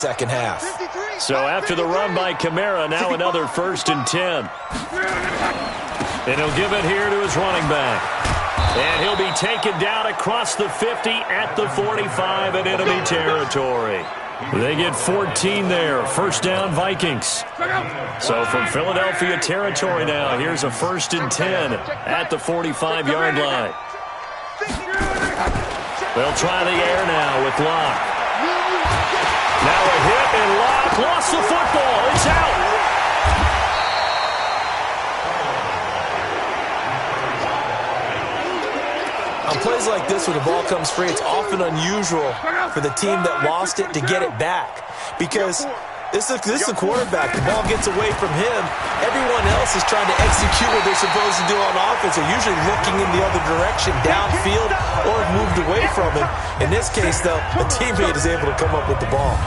second half. So after the run by Kamara, now another 1st and 10. And he'll give it here to his running back. And he'll be taken down across the 50 at the 45 in enemy territory. They get 14 there. 1st down, Vikings. So from Philadelphia territory now, here's a 1st and 10 at the 45-yard line. They'll try the air now with Locke. Now a hit, and Locke lost the football. It's out. On plays like this where the ball comes free, it's often unusual for the team that lost it to get it back. Because this is a quarterback. The ball gets away from him. Everyone else is trying to execute what they're supposed to do on offense. They're usually looking in the other direction, downfield, or have moved away from him. In this case, though, a teammate is able to come up with the ball.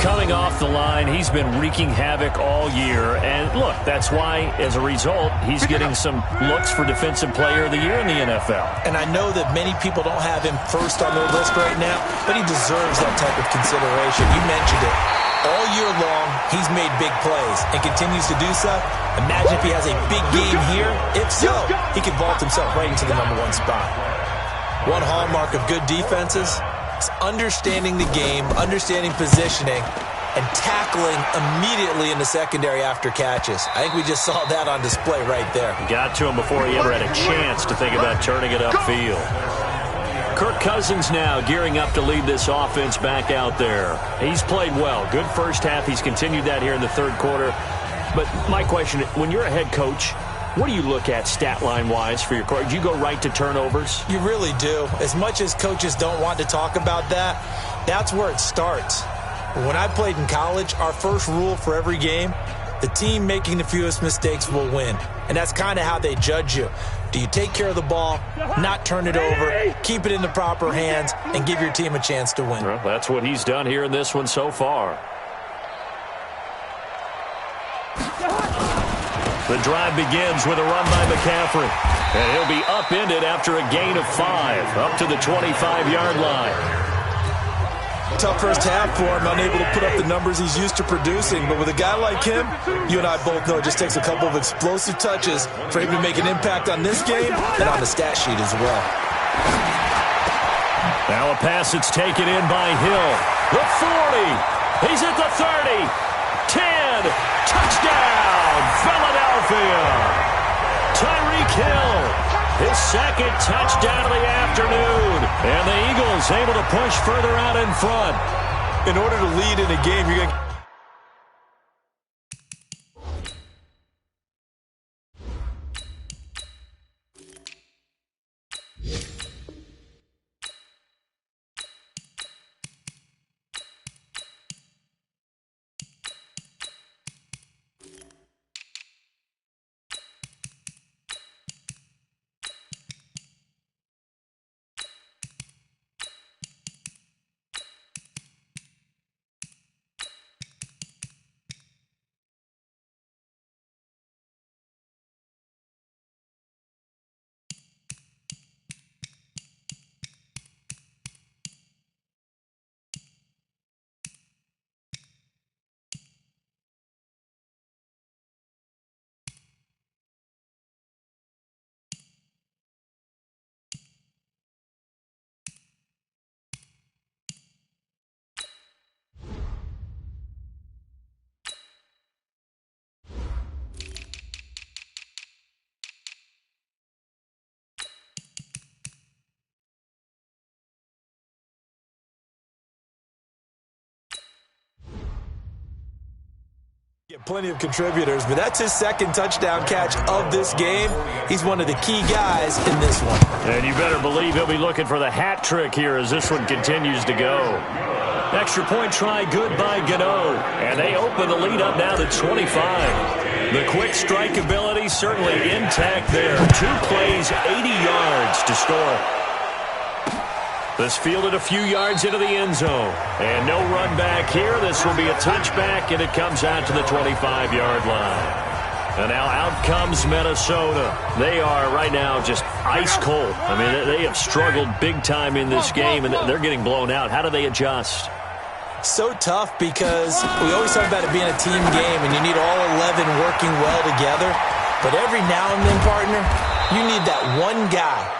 Coming off the line, he's been wreaking havoc all year. And, look, that's why, as a result, he's getting some looks for Defensive Player of the Year in the NFL. And I know that many people don't have him first on their list right now, but he deserves that type of consideration. You mentioned it. All year long, he's made big plays and continues to do so. Imagine if he has a big game here. If so, he could vault himself right into the #1 spot. One hallmark of good defenses is understanding the game, understanding positioning, and tackling immediately in the secondary after catches. I think we just saw that on display right there. Got to him before he ever had a chance to think about turning it upfield. Kirk Cousins now gearing up to lead this offense back out there. He's played well. Good first half. He's continued that here in the 3rd quarter. But my question, when you're a head coach, what do you look at stat line-wise for your coach? Do you go right to turnovers? You really do. As much as coaches don't want to talk about that, that's where it starts. When I played in college, our first rule for every game, the team making the fewest mistakes will win. And that's kind of how they judge you. Do you take care of the ball, not turn it over, keep it in the proper hands, and give your team a chance to win? Well, that's what he's done here in this one so far. The drive begins with a run by McCaffrey. And he'll be upended after a gain of 5, up to the 25-yard line. Tough first half for him, unable to put up the numbers he's used to producing. But with a guy like him, you and I both know it just takes a couple of explosive touches for him to make an impact on this game and on the stat sheet as well. Now a pass that's taken in by Hill. The 40. He's at the 30. 10. Touchdown, Philadelphia. Tyreek Hill. His 2nd touchdown of the afternoon. And the Eagles able to push further out in front. In order to lead in a game, you're going to plenty of contributors, but that's his 2nd touchdown catch of this game. He's one of the key guys in this one. And you better believe he'll be looking for the hat trick here as this one continues to go. Extra point try good by Gano. And they open the lead up now to 25. The quick strike ability certainly intact there. 2 plays, 80 yards to score. This fielded a few yards into the end zone. And no run back here. This will be a touchback, and it comes out to the 25-yard line. And now out comes Minnesota. They are right now just ice cold. I mean, they have struggled big time in this game, and they're getting blown out. How do they adjust? So tough because we always talk about it being a team game and you need all 11 working well together. But every now and then, partner, you need that one guy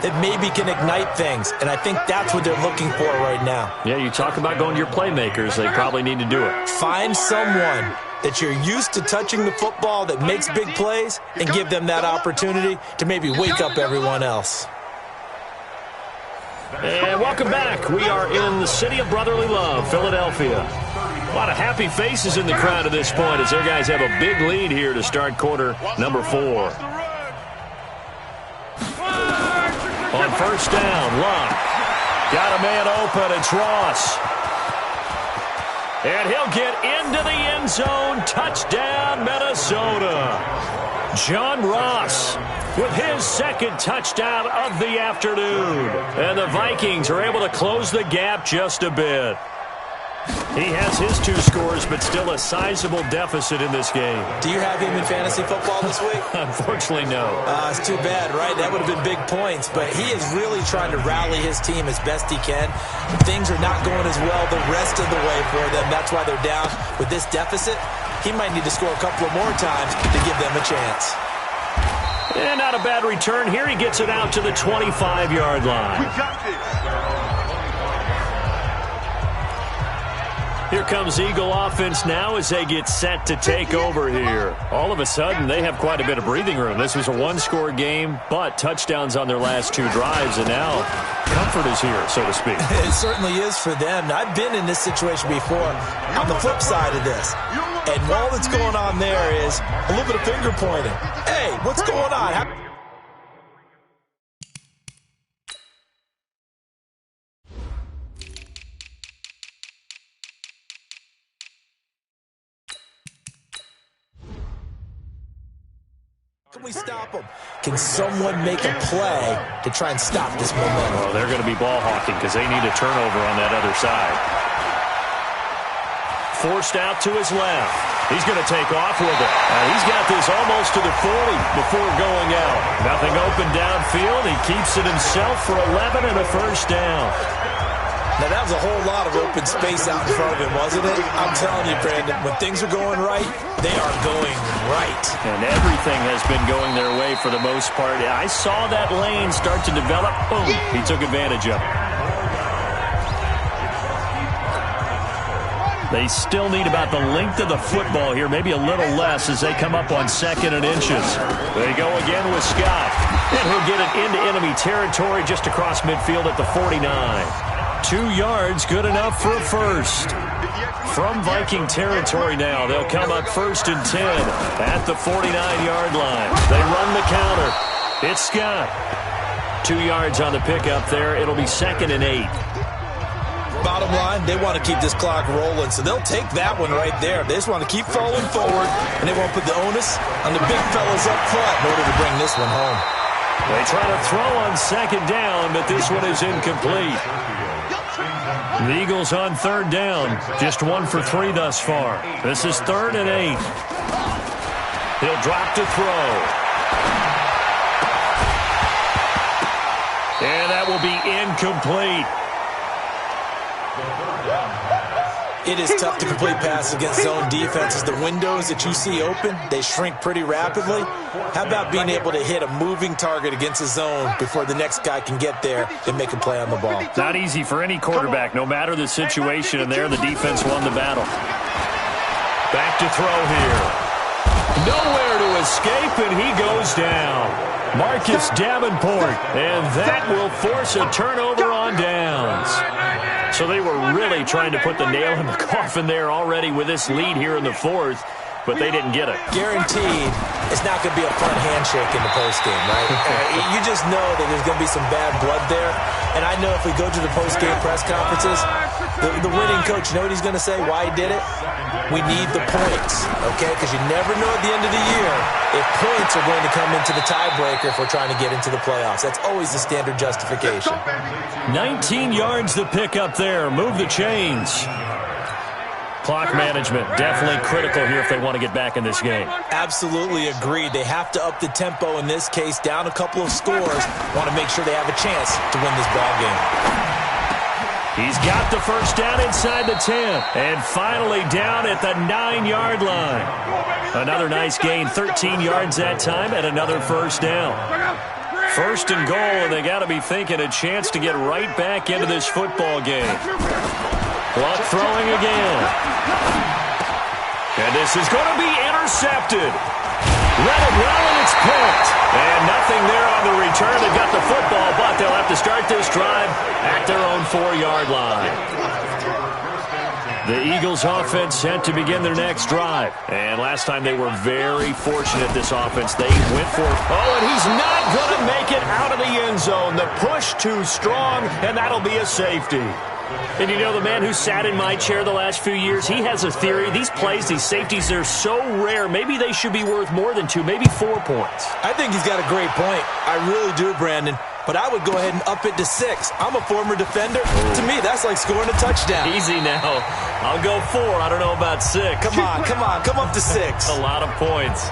that maybe can ignite things. And I think that's what they're looking for right now. Yeah, you talk about going to your playmakers. They probably need to do it. Find someone that you're used to touching the football that makes big plays and give them that opportunity to maybe wake up everyone else. And welcome back. We are in the city of brotherly love, Philadelphia. A lot of happy faces in the crowd at this point as their guys have a big lead here to start quarter number 4. On first down, Luck. Got a man open. It's Ross. And he'll get into the end zone. Touchdown, Minnesota. John Ross with his second touchdown of the afternoon. And the Vikings are able to close the gap just a bit. He has his 2 scores, but still a sizable deficit in this game. Do you have him in fantasy football this week? Unfortunately, no. It's too bad, right? That would have been big points. But he is really trying to rally his team as best he can. Things are not going as well the rest of the way for them. That's why they're down with this deficit. He might need to score a couple of more times to give them a chance. And not a bad return. Here he gets it out to the 25-yard line. We got this. Here comes Eagle offense now as they get set to take over here. All of a sudden, they have quite a bit of breathing room. This was a 1-score game, but touchdowns on their last 2 drives, and now comfort is here, so to speak. It certainly is for them. I've been in this situation before on the flip side of this. And all that's going on there is a little bit of finger pointing. Hey, what's going on? Can we stop them? Can someone make a play to try and stop this momentum? Well, they're going to be ball hawking because they need a turnover on that other side. Forced out to his left. He's going to take off with it. He's got this almost to the 40 before going out. Nothing open downfield. He keeps it himself for 11 and a first down. Now, that was a whole lot of open space out in front of him, wasn't it? I'm telling you, Brandon, when things are going right, they are going right. And everything has been going their way for the most part. I saw that lane start to develop. Boom, he took advantage of it. They still need about the length of the football here, maybe a little less as they come up on 2nd and inches. They go again with Scott. And he'll get it into enemy territory just across midfield at the 49. 2 yards, good enough for a first. From Viking territory now, they'll come up 1st and 10 at the 49-yard line. They run the counter. It's Scott. 2 yards on the pickup there. It'll be 2nd and 8. Bottom line, they want to keep this clock rolling, so they'll take that one right there. They just want to keep falling forward, and they won't put the onus on the big fellas up front in order to bring this one home. They try to throw on 2nd down, but this one is incomplete. The Eagles on 3rd down. Just 1 for 3 thus far. This is 3rd and 8. He'll drop to throw. And that will be incomplete. It is tough to complete passes against zone defenses. The windows that you see open, they shrink pretty rapidly. How about being able to hit a moving target against a zone before the next guy can get there and make a play on the ball? Not easy for any quarterback, no matter the situation, and there the defense won the battle. Back to throw here. Nowhere to escape, and he goes down. Marcus Davenport, and that will force a turnover on downs. So they were really trying to put the nail in the coffin there already with this lead here in the 4th, but they didn't get it. Guaranteed it's not going to be a fun handshake in the postgame, right? You just know that there's going to be some bad blood there. And I know if we go to the postgame press conferences, the winning coach, you know what he's going to say, why he did it? We need the points, okay? Because you never know at the end of the year if points are going to come into the tiebreaker if we're trying to get into the playoffs. That's always the standard justification. 19 yards to pick up there. Move the chains. Clock management definitely critical here if they want to get back in this game. Absolutely agreed. They have to up the tempo in this case, down a couple of scores. Want to make sure they have a chance to win this ball game. He's got the first down inside the 10. And finally down at the 9-yard line. Another nice gain, 13 yards that time, and another first down. First and goal, and they got to be thinking a chance to get right back into this football game. Luck throwing again. And this is going to be intercepted. Let it well, and it's picked. And nothing there on the return. They've got the football, but they'll have to start this drive at their own 4-yard line. The Eagles offense set to begin their next drive. And last time they were very fortunate, this offense. They went for it. Oh, and he's not going to make it out of the end zone. The push too strong, and that'll be a safety. And you know, the man who sat in my chair the last few years, he has a theory. These plays, these safeties, they're so rare. Maybe they should be worth more than 2, maybe 4 points. I think he's got a great point. I really do, Brandon. But I would go ahead and up it to 6. I'm a former defender. To me, that's like scoring a touchdown. Easy now. I'll go 4. I don't know about 6. Come on. Come up to 6. A lot of points.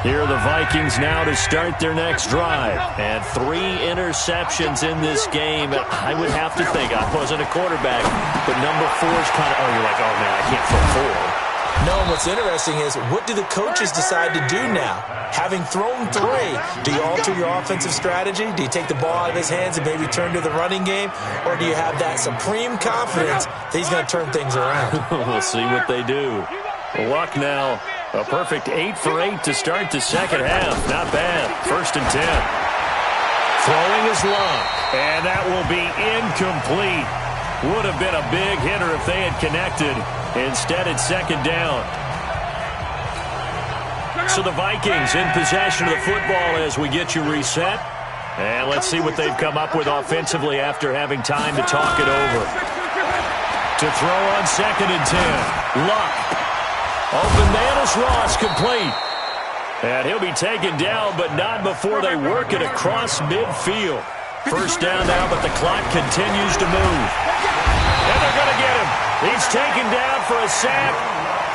Here are the Vikings now to start their next drive. And 3 interceptions in this game. I would have to think, I wasn't a quarterback, but number 4 is kind of, you're like, oh, man, I can't throw 4. No, and what's interesting is, what do the coaches decide to do now? Having thrown 3, do you alter your offensive strategy? Do you take the ball out of his hands and maybe turn to the running game? Or do you have that supreme confidence that he's going to turn things around? We'll see what they do. Luck now. A perfect 8 for 8 to start the second half. Not bad. First and 10. Throwing is Luck. And that will be incomplete. Would have been a big hitter if they had connected. Instead, it's second down. So the Vikings in possession of the football as we get you reset. And let's see what they've come up with offensively after having time to talk it over. To throw on second and 10. Luck. Open man is Ross, complete. And he'll be taken down, but not before they work it across midfield. First down now, but the clock continues to move. And they're going to get him. He's taken down for a sack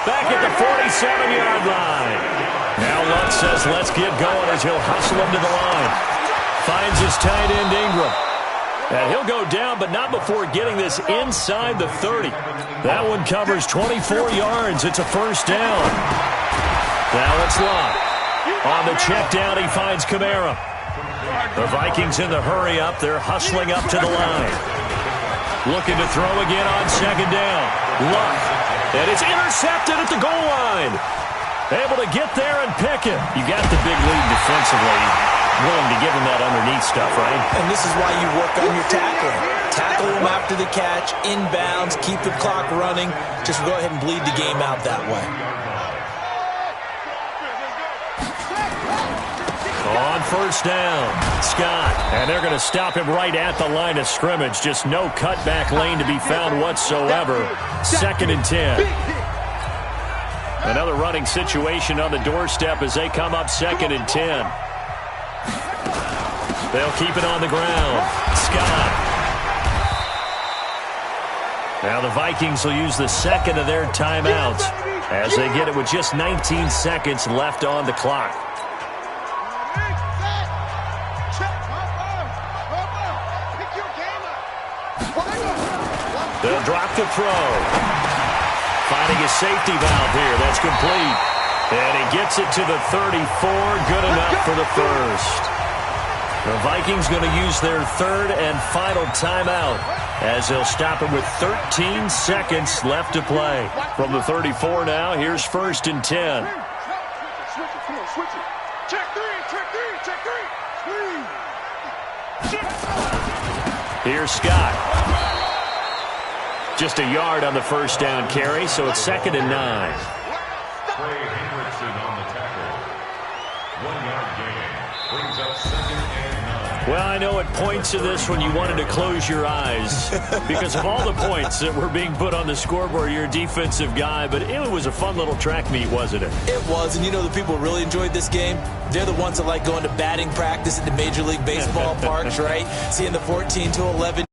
back at the 47-yard line. Now Luck says, let's get going as he'll hustle him to the line. Finds his tight end, Ingram. And he'll go down, but not before getting this inside the 30. That one covers 24 yards. It's a first down. Now it's Luck. On the check down, he finds Kamara. The Vikings in the hurry up. They're hustling up to the line. Looking to throw again on second down. Luck. And it's intercepted at the goal line. Able to get there and pick it. You got the big lead defensively. Willing to give him that underneath stuff, right? And this is why you work on your tackling. Tackle him after the catch, inbounds, keep the clock running. Just go ahead and bleed the game out that way. On first down, Scott. And they're going to stop him right at the line of scrimmage. Just no cutback lane to be found whatsoever. Second and 10. Another running situation on the doorstep as they come up second and 10. They'll keep it on the ground. Scott. Now the Vikings will use the second of their timeouts as they get it with just 19 seconds left on the clock. They'll drop the throw. Finding a safety valve here. That's complete. And he gets it to the 34. Good enough for the first. The Vikings going to use their third and final timeout as they'll stop it with 13 seconds left to play. From the 34 now, here's first and 10. Here's Scott. Just a yard on the first down carry, so it's second and 9. Well, I know at points of this when you wanted to close your eyes because of all the points that were being put on the scoreboard. You're a defensive guy, but it was a fun little track meet, wasn't it? It was, and you know the people who really enjoyed this game? They're the ones that like going to batting practice at the Major League Baseball parks, right? Seeing the 14-11